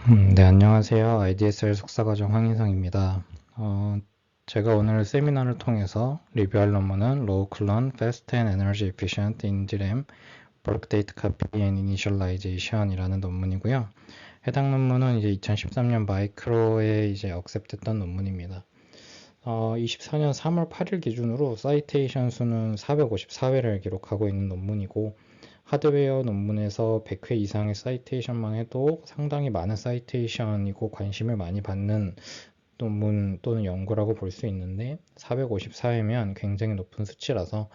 네, 안녕하세요. IDSL 석사과정 황인성입니다. 제가 오늘 세미나를 통해서 리뷰할 논문은 Low Clone, Fast and Energy Efficient in DRAM, Bulk Data Copy and Initialization 이라는 논문이고요. 해당 논문은 이제 2013년 마이크로에 이제 억셉트했던 논문입니다. 24년 3월 8일 기준으로 사이테이션 수는 454회를 기록하고 있는 논문이고, 하드웨어 논문에서 100회 이상의 사이테이션만 해도 상당히 많은 사이테이션이고 관심을 많이 받는 논문 또는 연구라고 볼 수 있는데, 454회면 굉장히 높은 수치라서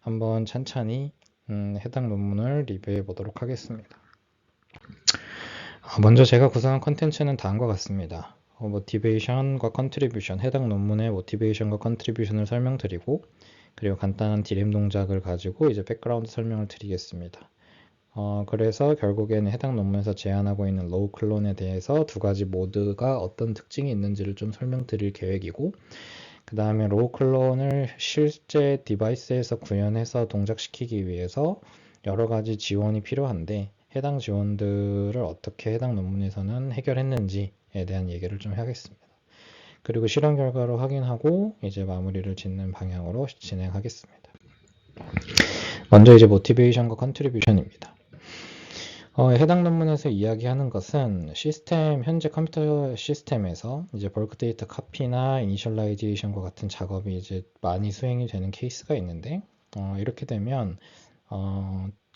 한번 찬찬히 해당 논문을 리뷰해 보도록 하겠습니다. 먼저 제가 구성한 컨텐츠는 다음과 같습니다. 모티베이션과 컨트리뷰션, 해당 논문의 모티베이션과 컨트리뷰션을 설명드리고, 그리고 간단한 디램 동작을 가지고 이제 백그라운드 설명을 드리겠습니다. 그래서 결국에는 해당 논문에서 제안하고 있는 로우 클론에 대해서 두 가지 모드가 어떤 특징이 있는지를 좀 설명드릴 계획이고, 그 다음에 로우 클론을 실제 디바이스에서 구현해서 동작시키기 위해서 여러 가지 지원이 필요한데, 해당 지원들을 어떻게 해당 논문에서는 해결했는지에 대한 얘기를 좀 하겠습니다. 그리고 실험 결과로 확인하고 이제 마무리를 짓는 방향으로 진행하겠습니다. 먼저 이제 모티베이션과 컨트리뷰션입니다. 해당 논문에서 이야기하는 것은 현재 컴퓨터 시스템에서 이제 벌크 데이터 카피나 이니셜라이제이션과 같은 작업이 이제 많이 수행이 되는 케이스가 있는데, 이렇게 되면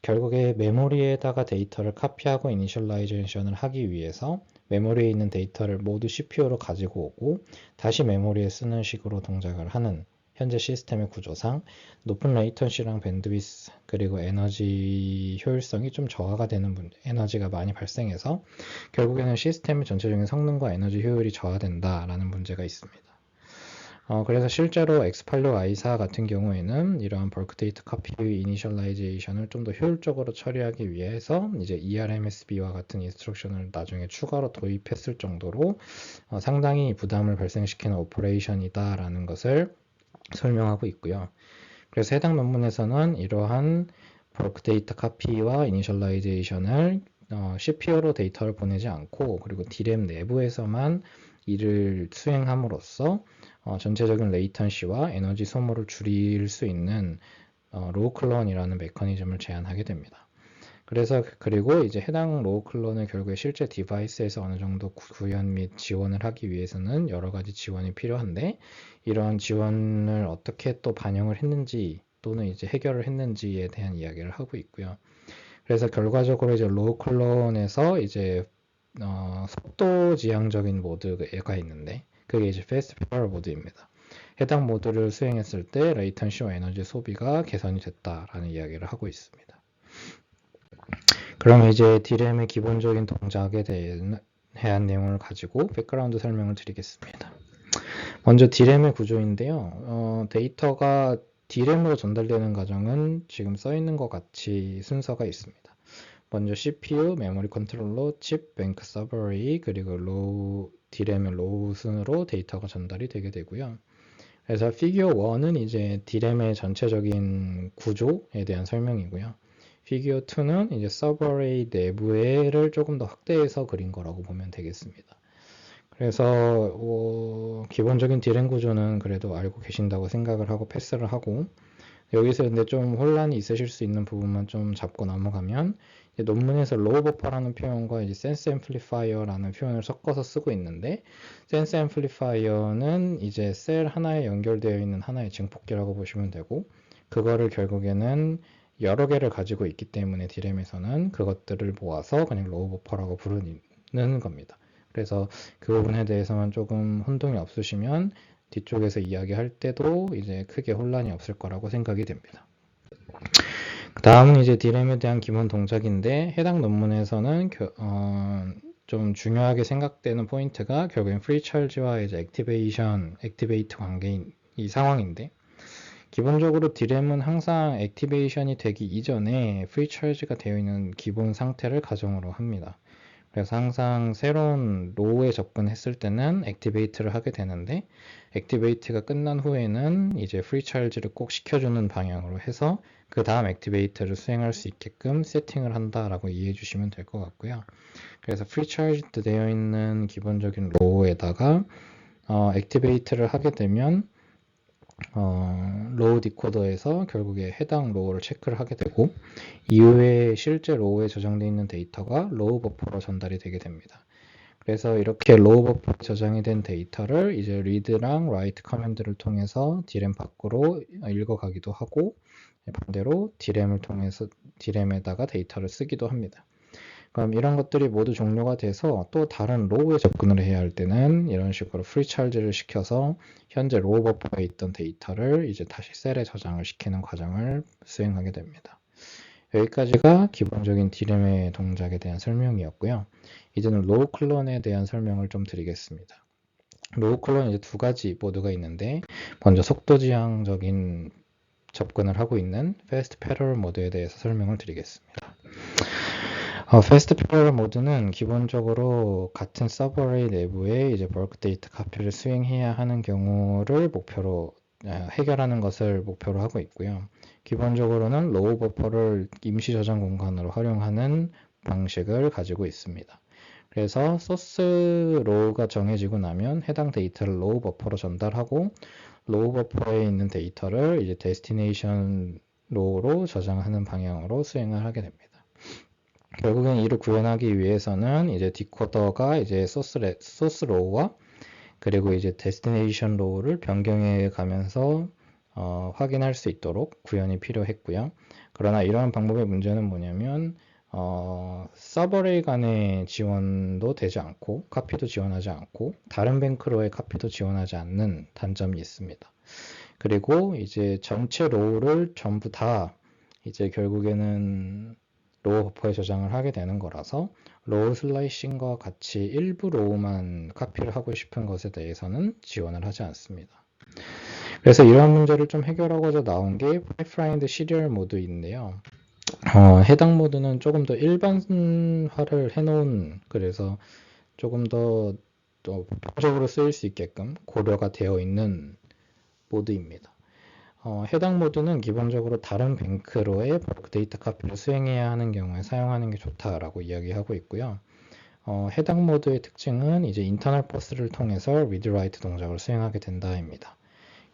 결국에 메모리에다가 데이터를 카피하고 이니셜라이제이션을 하기 위해서 메모리에 있는 데이터를 모두 CPU로 가지고 오고 다시 메모리에 쓰는 식으로 동작을 하는 현재 시스템의 구조상 높은 레이턴시랑 밴드위스 그리고 에너지 효율성이 좀 저하가 되는 에너지가 많이 발생해서 결국에는 시스템의 전체적인 성능과 에너지 효율이 저하된다라는 문제가 있습니다. 그래서 실제로 X86 i4 같은 경우에는 이러한 벌크 데이터 카피 이니셜라이제이션을 좀 더 효율적으로 처리하기 위해서 이제 ERMSB와 같은 인스트럭션을 나중에 추가로 도입했을 정도로 상당히 부담을 발생시키는 오퍼레이션이다라는 것을 설명하고 있고요. 그래서 해당 논문에서는 이러한 벌크 데이터 카피와 이니셜라이제이션을 CPU로 데이터를 보내지 않고 그리고 D램 내부에서만 이를 수행함으로써 전체적인 레이턴시와 에너지 소모를 줄일 수 있는 로우 클론이라는 메커니즘을 제안하게 됩니다. 그리고 이제 해당 로우 클론을 결국에 실제 디바이스에서 어느 정도 구현 및 지원을 하기 위해서는 여러 가지 지원이 필요한데, 이러한 지원을 어떻게 또 반영을 했는지 또는 이제 해결을 했는지에 대한 이야기를 하고 있고요. 그래서 결과적으로 이제 로우 클론에서 이제 속도 지향적인 모드가 있는데, 그게 이제 패스트 패럴 모드입니다. 해당 모드를 수행했을 때 레이턴시와 에너지 소비가 개선이 됐다라는 이야기를 하고 있습니다. 그럼 이제 D램의 기본적인 동작에 대한 내용을 가지고 백그라운드 설명을 드리겠습니다. 먼저 D램의 구조인데요. 데이터가 D램으로 전달되는 과정은 지금 써 있는 것 같이 순서가 있습니다. 먼저 CPU, 메모리 컨트롤러, 칩, 뱅크 서버레이, 그리고 D램의 로우 순으로 데이터가 전달이 되게 되고요. 그래서 피규어 1은 이제 D램의 전체적인 구조에 대한 설명이고요. 피규어 2는 이제 서버레이 내부를 조금 더 확대해서 그린 거라고 보면 되겠습니다. 그래서 기본적인 D램 구조는 그래도 알고 계신다고 생각을 하고 패스를 하고, 여기서 근데 좀 혼란이 있으실 수 있는 부분만 좀 잡고 넘어가면, 논문에서 로우 버퍼라는 표현과 이제 센스 앰플리파이어라는 표현을 섞어서 쓰고 있는데, 센스 앰플리파이어는 이제 셀 하나에 연결되어 있는 하나의 증폭기라고 보시면 되고, 그거를 결국에는 여러 개를 가지고 있기 때문에 D램에서는 그것들을 모아서 그냥 로우 버퍼라고 부르는 겁니다. 그래서 그 부분에 대해서만 조금 혼동이 없으시면 뒤쪽에서 이야기할 때도 이제 크게 혼란이 없을 거라고 생각이 됩니다. 다음은 이제 D램에 대한 기본 동작인데, 해당 논문에서는 좀 중요하게 생각되는 포인트가 결국엔 프리찰지와 이제 액티베이트 관계인 이 상황인데, 기본적으로 D램은 항상 액티베이션이 되기 이전에 프리찰지가 되어 있는 기본 상태를 가정으로 합니다. 그래서 항상 새로운 로우에 접근했을 때는 액티베이트를 하게 되는데, 액티베이트가 끝난 후에는 이제 프리 찰지를 꼭 시켜주는 방향으로 해서 그 다음 액티베이트를 수행할 수 있게끔 세팅을 한다라고 이해해 주시면 될 것 같고요. 그래서 프리 찰지 되어 있는 기본적인 로우에다가 액티베이트를 하게 되면 로우 디코더에서 결국에 해당 로우를 체크를 하게 되고, 이후에 실제 로우에 저장되어 있는 데이터가 로우 버퍼로 전달이 되게 됩니다. 그래서 이렇게 로우 버퍼에 저장이 된 데이터를 이제 read랑 write 커맨드를 통해서 D램 밖으로 읽어가기도 하고, 반대로 D램을 통해서 D램에다가 데이터를 쓰기도 합니다. 그럼 이런 것들이 모두 종료가 돼서 또 다른 로우에 접근을 해야 할 때는 이런 식으로 프리 찰지를 시켜서 현재 로우 버퍼에 있던 데이터를 이제 다시 셀에 저장을 시키는 과정을 수행하게 됩니다. 여기까지가 기본적인 D램의 동작에 대한 설명이었고요. 이제는 로우 클론에 대한 설명을 좀 드리겠습니다. 로우 클론은 이제 두 가지 모드가 있는데, 먼저 속도 지향적인 접근을 하고 있는 패스트 패러럴 모드에 대해서 설명을 드리겠습니다. 패스트 패러럴 모드는 기본적으로 같은 서버레이 내부에 이제 bulk 데이터 카피를 수행해야 하는 경우를 목표로 해결하는 것을 목표로 하고 있고요. 기본적으로는 로우 버퍼를 임시 저장 공간으로 활용하는 방식을 가지고 있습니다. 그래서 소스 로우가 정해지고 나면 해당 데이터를 로우 버퍼로 전달하고, 로우 버퍼에 있는 데이터를 이제 데스티네이션 로우로 저장하는 방향으로 수행을 하게 됩니다. 결국엔 이를 구현하기 위해서는 이제 디코더가 이제 소스 로우와 그리고 이제 데스티네이션 로우를 변경해 가면서 확인할 수 있도록 구현이 필요했고요. 그러나 이러한 방법의 문제는 뭐냐면 서버레이 간의 지원도 되지 않고 카피도 지원하지 않고 다른 뱅크로의 카피도 지원하지 않는 단점이 있습니다. 그리고 이제 전체 로우를 전부 다 이제 결국에는 로우 버퍼에 저장을 하게 되는 거라서 로우 슬라이싱과 같이 일부 로우만 카피를 하고 싶은 것에 대해서는 지원을 하지 않습니다. 그래서 이러한 문제를 좀 해결하고자 나온 게 파이프라인드 시리얼 모드인데요. 해당 모드는 조금 더 일반화를 해놓은, 그래서 조금 더 보편적으로 쓰일 수 있게끔 고려가 되어 있는 모드입니다. 해당 모드는 기본적으로 다른 뱅크로의 데이터 카피를 수행해야 하는 경우에 사용하는 게 좋다라고 이야기하고 있고요. 해당 모드의 특징은 이제 인터널 버스를 통해서 read write 동작을 수행하게 된다입니다.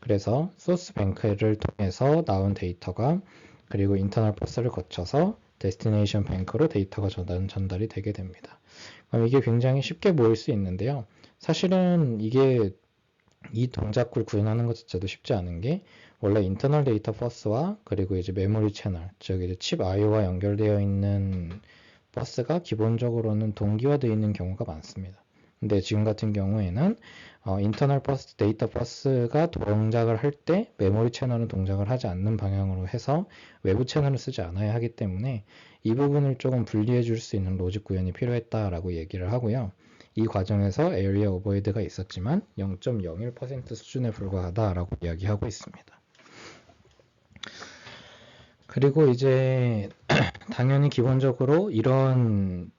그래서 소스 뱅크를 통해서 나온 데이터가 그리고 인터널 버스를 거쳐서 데스티네이션 뱅크로 데이터가 전달이 되게 됩니다. 이게 굉장히 쉽게 보일 수 있는데요. 사실은 이게 이 동작을 구현하는 것 자체도 쉽지 않은 게, 원래 인터널 데이터 버스와 그리고 이제 메모리 채널, 즉 이제 칩 I/O와 연결되어 있는 버스가 기본적으로는 동기화되어 있는 경우가 많습니다. 근데 지금 같은 경우에는 인터널 버스, 데이터 버스가 동작을 할 때 메모리 채널은 동작을 하지 않는 방향으로 해서 외부 채널을 쓰지 않아야 하기 때문에 이 부분을 조금 분리해 줄 수 있는 로직 구현이 필요했다라고 얘기를 하고요. 이 과정에서 area overhead가 있었지만 0.01% 수준에 불과하다라고 이야기하고 있습니다. 그리고 이제 당연히 기본적으로 이런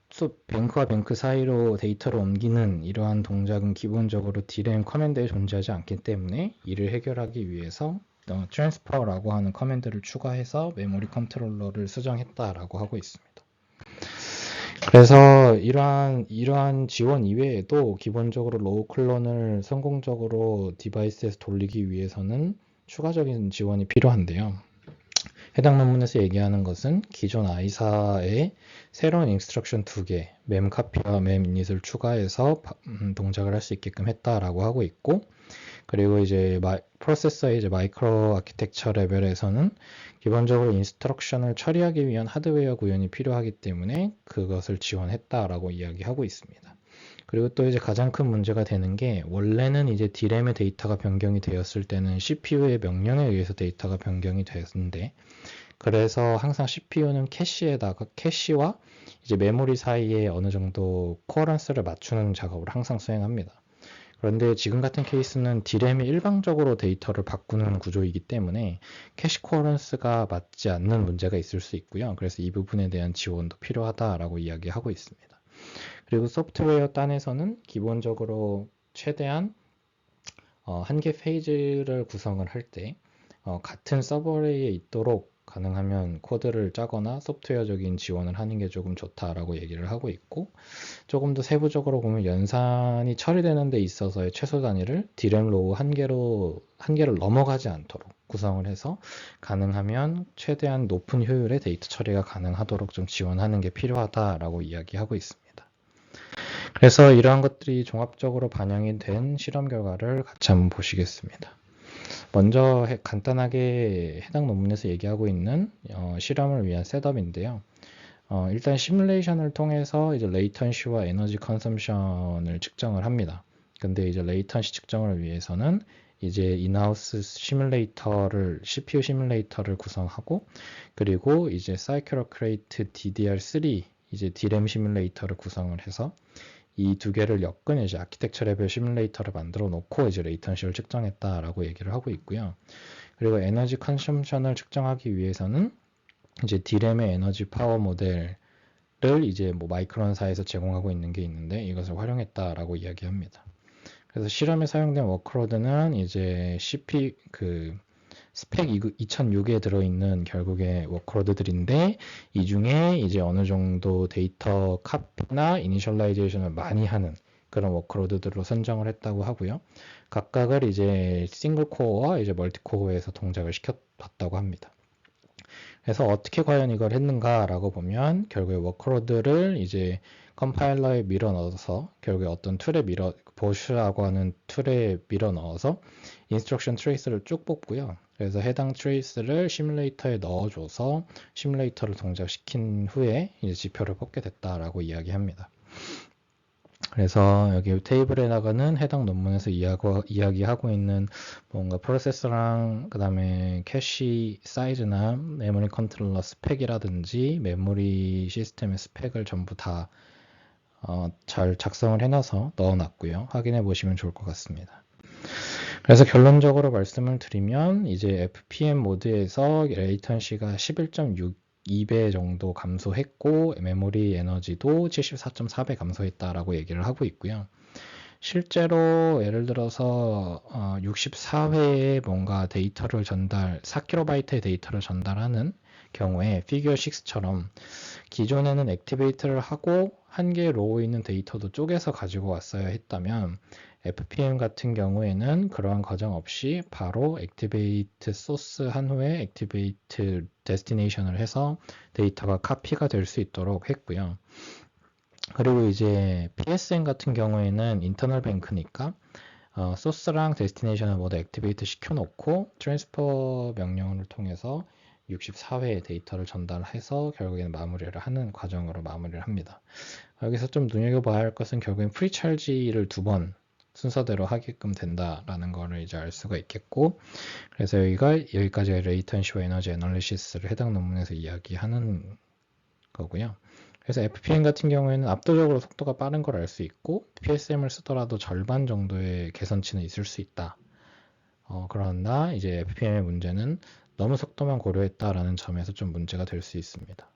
뱅크와 뱅크 사이로 데이터를 옮기는 이러한 동작은 기본적으로 D램 커맨드에 존재하지 않기 때문에 이를 해결하기 위해서 transfer라고 하는 커맨드를 추가해서 메모리 컨트롤러를 수정했다라고 하고 있습니다. 그래서 이러한 지원 이외에도 기본적으로 로우 클론을 성공적으로 디바이스에서 돌리기 위해서는 추가적인 지원이 필요한데요. 해당 논문에서 얘기하는 것은 기존 i4에 새로운 인스트럭션 2개, mem 카피와 mem init을 추가해서 동작을 할 수 있게끔 했다라고 하고 있고, 그리고 이제 프로세서의 이제 마이크로 아키텍처 레벨에서는 기본적으로 인스트럭션을 처리하기 위한 하드웨어 구현이 필요하기 때문에 그것을 지원했다라고 이야기하고 있습니다. 그리고 또 이제 가장 큰 문제가 되는 게, 원래는 이제 D램의 데이터가 변경이 되었을 때는 CPU의 명령에 의해서 데이터가 변경이 되었는데, 그래서 항상 CPU는 캐시와 이제 메모리 사이에 어느 정도 코어런스를 맞추는 작업을 항상 수행합니다. 그런데 지금 같은 케이스는 D램이 일방적으로 데이터를 바꾸는 구조이기 때문에 캐시 코어런스가 맞지 않는 문제가 있을 수 있고요. 그래서 이 부분에 대한 지원도 필요하다라고 이야기하고 있습니다. 그리고 소프트웨어 단에서는 기본적으로 최대한 한 개 페이지를 구성을 할 때 같은 서버레이에 있도록 가능하면 코드를 짜거나 소프트웨어적인 지원을 하는 게 조금 좋다라고 얘기를 하고 있고, 조금 더 세부적으로 보면 연산이 처리되는 데 있어서의 최소 단위를 D램 로우 한 개를 넘어가지 않도록 구성을 해서 가능하면 최대한 높은 효율의 데이터 처리가 가능하도록 좀 지원하는 게 필요하다라고 이야기하고 있습니다. 그래서 이러한 것들이 종합적으로 반영이 된 실험 결과를 같이 한번 보시겠습니다. 먼저 간단하게 해당 논문에서 얘기하고 있는 실험을 위한 셋업인데요. 일단 시뮬레이션을 통해서 이제 레이턴시와 에너지 컨섬션을 측정을 합니다. 근데 이제 레이턴시 측정을 위해서는 이제 인하우스 CPU 시뮬레이터를 구성하고, 그리고 이제 사이클로크레이트 DDR3 이제 D램 시뮬레이터를 구성을 해서 이 두 개를 엮은 이제 아키텍처 레벨 시뮬레이터를 만들어 놓고 이제 레이턴시를 측정했다라고 얘기를 하고 있고요. 그리고 에너지 컨섬션을 측정하기 위해서는 이제 D램의 에너지 파워 모델을 이제 뭐 마이크론사에서 제공하고 있는 게 있는데 이것을 활용했다라고 이야기합니다. 그래서 실험에 사용된 워크로드는 이제 스펙 2006에 들어있는 결국에 워크로드들인데, 이 중에 이제 어느 정도 데이터 카피나 이니셜라이제이션을 많이 하는 그런 워크로드들로 선정을 했다고 하고요. 각각을 이제 싱글 코어와 이제 멀티 코어에서 동작을 시켜봤다고 합니다. 그래서 어떻게 과연 이걸 했는가라고 보면 결국에 워크로드를 이제 컴파일러에 밀어 넣어서 결국에 어떤 보쉬라고 하는 툴에 밀어 넣어서 인스트럭션 트레이스를 쭉 뽑고요. 그래서 해당 트레이스를 시뮬레이터에 넣어줘서 시뮬레이터를 동작시킨 후에 이제 지표를 뽑게 됐다라고 이야기합니다. 그래서 여기 테이블에다가는 해당 논문에서 이야기하고 있는 뭔가 프로세서랑 그 다음에 캐시 사이즈나 메모리 컨트롤러 스펙이라든지 메모리 시스템의 스펙을 전부 다 잘 작성을 해놔서 넣어놨고요. 확인해 보시면 좋을 것 같습니다. 그래서 결론적으로 말씀을 드리면 이제 FPM 모드에서 레이턴시가 11.62배 정도 감소했고 메모리 에너지도 74.4배 감소했다라고 얘기를 하고 있고요. 실제로 예를 들어서 64회의 뭔가 데이터를 4kb의 데이터를 전달하는 경우에 피규어 6처럼 기존에는 액티베이트를 하고 한 개의 로우에 있는 데이터도 쪼개서 가지고 왔어야 했다면, FPM 같은 경우에는 그러한 과정 없이 바로 액티베이트 소스 한 후에 액티베이트 데스티네이션을 해서 데이터가 카피가 될 수 있도록 했고요. 그리고 이제 PSM 같은 경우에는 인터널 뱅크니까 소스랑 데스티네이션을 모두 액티베이트 시켜놓고 트랜스퍼 명령을 통해서 64회의 데이터를 전달해서 결국에는 마무리를 하는 과정으로 마무리를 합니다. 여기서 좀 눈여겨봐야 할 것은 결국엔 프리찰지를 2번 순서대로 하게끔 된다라는 거를 이제 알 수가 있겠고, 그래서 여기까지 레이턴시와 에너지 애널리시스를 해당 논문에서 이야기하는 거고요. 그래서 FPM 같은 경우에는 압도적으로 속도가 빠른 걸 알 수 있고, PSM을 쓰더라도 절반 정도의 개선치는 있을 수 있다. 그러나 이제 FPM의 문제는 너무 속도만 고려했다라는 점에서 좀 문제가 될 수 있습니다.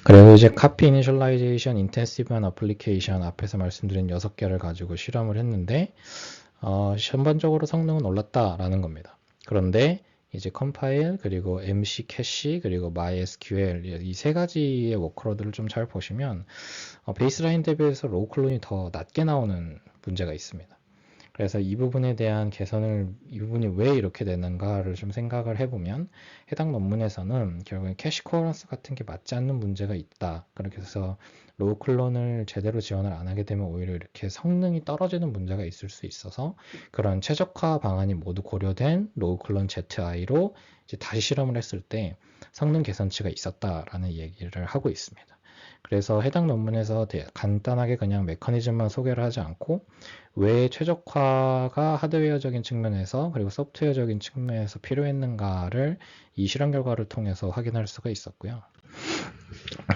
그리고 이제 카피 이니셜라이제이션, 인텐시브한 어플리케이션 앞에서 말씀드린 6개를 가지고 실험을 했는데 전반적으로 성능은 올랐다라는 겁니다. 그런데 이제 컴파일, 그리고 MC 캐시, 그리고 MySQL 이 세 가지의 워크로드를 좀 잘 보시면 베이스라인 대비해서 로우 클론이 더 낮게 나오는 문제가 있습니다. 그래서 이 부분에 대한 이 부분이 왜 이렇게 되는가를 좀 생각을 해보면, 해당 논문에서는 결국엔 캐시 코어런스 같은 게 맞지 않는 문제가 있다. 그렇게 해서 로우 클론을 제대로 지원을 안 하게 되면 오히려 이렇게 성능이 떨어지는 문제가 있을 수 있어서 그런 최적화 방안이 모두 고려된 로우 클론 ZI로 이제 다시 실험을 했을 때 성능 개선치가 있었다라는 얘기를 하고 있습니다. 그래서 해당 논문에서 간단하게 그냥 메커니즘만 소개를 하지 않고 왜 최적화가 하드웨어적인 측면에서 그리고 소프트웨어적인 측면에서 필요했는가를 이 실험 결과를 통해서 확인할 수가 있었고요.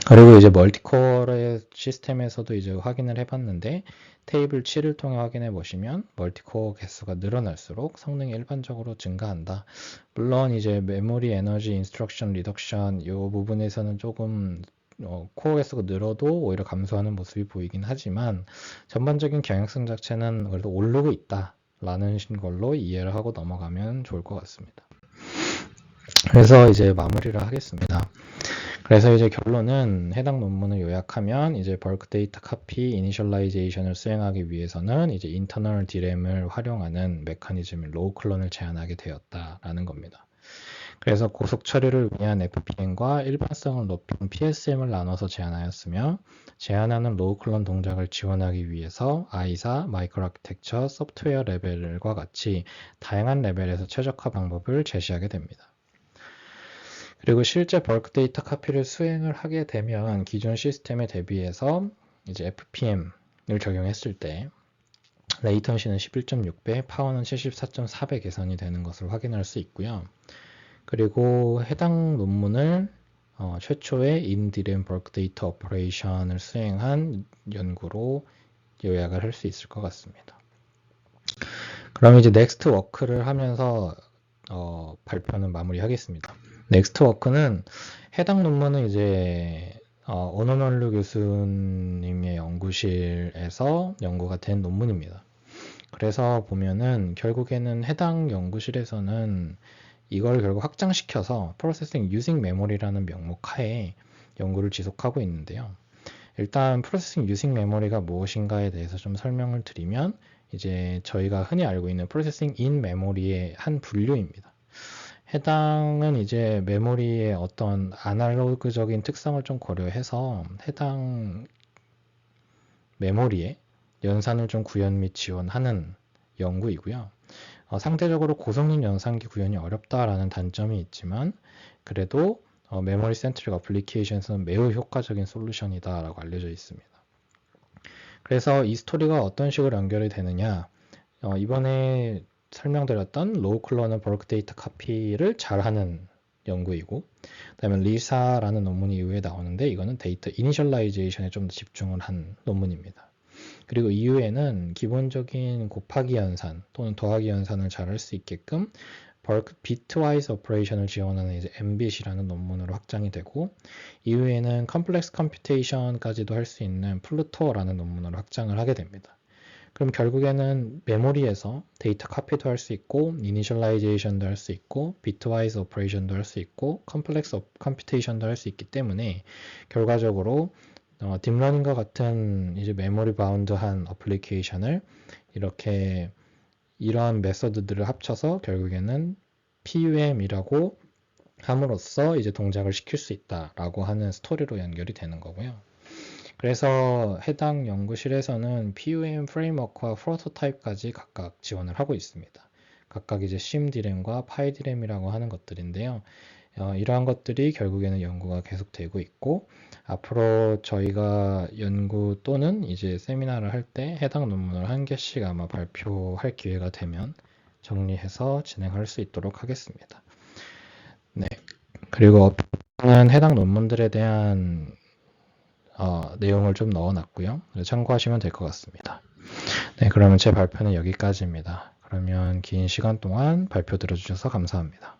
그리고 이제 멀티코어의 시스템에서도 이제 확인을 해봤는데, 테이블 7을 통해 확인해 보시면 멀티코어 개수가 늘어날수록 성능이 일반적으로 증가한다. 물론 이제 메모리 에너지 인스트럭션 리덕션 이 부분에서는 조금 코어 개수가 늘어도 오히려 감소하는 모습이 보이긴 하지만 전반적인 경향성 자체는 그래도 오르고 있다라는 걸로 이해를 하고 넘어가면 좋을 것 같습니다. 그래서 이제 마무리를 하겠습니다. 그래서 이제 결론은 해당 논문을 요약하면 이제 벌크 데이터 카피 이니셜라이제이션을 수행하기 위해서는 이제 인터널 디램을 활용하는 메커니즘인 로우 클론을 제안하게 되었다라는 겁니다. 그래서 고속 처리를 위한 FPM과 일반성을 높인 PSM을 나눠서 제안하였으며 제안하는 로우 클론 동작을 지원하기 위해서 ISA, 마이크로 아키텍처, 소프트웨어 레벨과 같이 다양한 레벨에서 최적화 방법을 제시하게 됩니다. 그리고 실제 벌크 데이터 카피를 수행을 하게 되면 기존 시스템에 대비해서 이제 FPM을 적용했을 때 레이턴시는 11.6배, 파워는 74.4배 개선이 되는 것을 확인할 수 있고요. 그리고 해당 논문을 최초의 인디램 벌크 데이터 오퍼레이션을 수행한 연구로 요약을 할 수 있을 것 같습니다. 그럼 이제 넥스트 워크를 하면서 발표는 마무리하겠습니다. 넥스트 워크는 해당 논문은 이제 오노널루 교수님의 연구실에서 연구가 된 논문입니다. 그래서 보면은 결국에는 해당 연구실에서는 이걸 결국 확장시켜서 프로세싱 유징 메모리라는 명목 하에 연구를 지속하고 있는데요. 일단 프로세싱 유징 메모리가 무엇인가에 대해서 좀 설명을 드리면 이제 저희가 흔히 알고 있는 프로세싱 인 메모리의 한 분류입니다. 해당은 이제 메모리의 어떤 아날로그적인 특성을 좀 고려해서 해당 메모리에 연산을 좀 구현 및 지원하는 연구이고요. 상대적으로 고성능 연산기 구현이 어렵다라는 단점이 있지만 그래도 메모리 센트릭 어플리케이션에서는 매우 효과적인 솔루션이다라고 알려져 있습니다. 그래서 이 스토리가 어떤 식으로 연결이 되느냐, 이번에 설명드렸던 로우 클로너 벌크 데이터 카피를 잘하는 연구이고, 그다음에 리사라는 논문이 이후에 나오는데 이거는 데이터 이니셜라이제이션에 좀 더 집중을 한 논문입니다. 그리고 이후에는 기본적인 곱하기 연산 또는 더하기 연산을 잘 할 수 있게끔 벌크 비트와이즈 오퍼레이션을 지원하는 이제 MBIT이라는 논문으로 확장이 되고 이후에는 컴플렉스 컴퓨테이션까지도 할 수 있는 플루토라는 논문으로 확장을 하게 됩니다. 그럼 결국에는 메모리에서 데이터 카피도 할 수 있고 이니셜라이제이션도 할 수 있고 비트와이즈 오퍼레이션도 할 수 있고 컴플렉스 컴퓨테이션도 할 수 있기 때문에 결과적으로 딥러닝과 같은 이제 메모리 바운드한 어플리케이션을 이렇게 이러한 메서드들을 합쳐서 결국에는 PUM이라고 함으로써 이제 동작을 시킬 수 있다라고 하는 스토리로 연결이 되는 거고요. 그래서 해당 연구실에서는 PUM 프레임워크와 프로토타입까지 각각 지원을 하고 있습니다. 각각 이제 CIMDRAM과 PyDRAM이라고 하는 것들인데요. 이러한 것들이 결국에는 연구가 계속되고 있고 앞으로 저희가 연구 또는 이제 세미나를 할 때 해당 논문을 한 개씩 아마 발표할 기회가 되면 정리해서 진행할 수 있도록 하겠습니다. 네. 그리고 해당 논문들에 대한 내용을 좀 넣어놨고요. 참고하시면 될 것 같습니다. 네, 그러면 제 발표는 여기까지입니다. 그러면 긴 시간 동안 발표 들어주셔서 감사합니다.